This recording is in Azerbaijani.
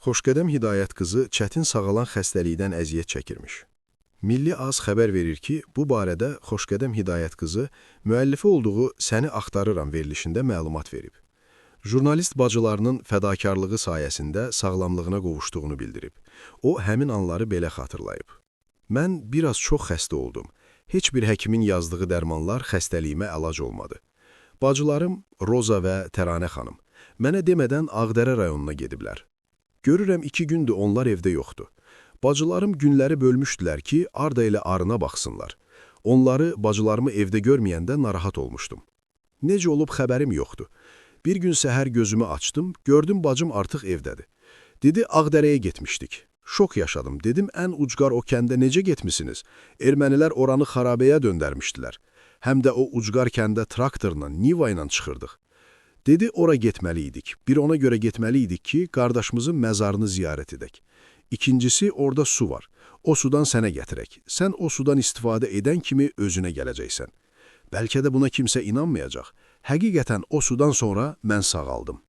Xoşqədəm Hidayət qızı çətin sağalan xəstəlikdən əziyyət çəkirmiş. Milli Az xəbər verir ki, bu barədə Xoşqədəm Hidayət qızı müəllifi olduğu Səni axtarıram verilişində məlumat verib. Jurnalist bacılarının fədakarlığı sayəsində sağlamlığına qovuşduğunu bildirib. O, həmin anları belə xatırlayıb. Mən biraz çox xəstə oldum. Heç bir həkimin yazdığı dərmanlar xəstəliyimə əlac olmadı. Bacılarım Roza və Təranə xanım mənə demədən Ağdərə rayonuna gediblər. Görürəm 2 gündür onlar evdə yoxdur. Bacılarım günləri bölmüşdülər ki, Arda ilə arına baxsınlar. Onları, bacılarımı evdə görməyəndə narahat olmuşdum. Necə olub xəbərim yoxdur. Bir gün səhər gözümü açdım, gördüm bacım artıq evdədir. Dedi, Ağdərəyə getmişdik. Şok yaşadım. Dedim, ən ucqar o kəndə necə getmisiniz? Ermənilər oranı xarabəyə döndərmişdilər. Həm də o ucqar kəndə traktorla, Niva ilə çıxırdıq. Dedi, ora getməliydik. Bir ona görə getməliydik ki, qardaşımızın məzarını ziyarət edək. İkincisi, orada su var. O sudan sənə gətirək. Sən o sudan istifadə edən kimi özünə gələcəksən. Bəlkə də buna kimsə inanmayacaq. Həqiqətən o sudan sonra mən sağaldım.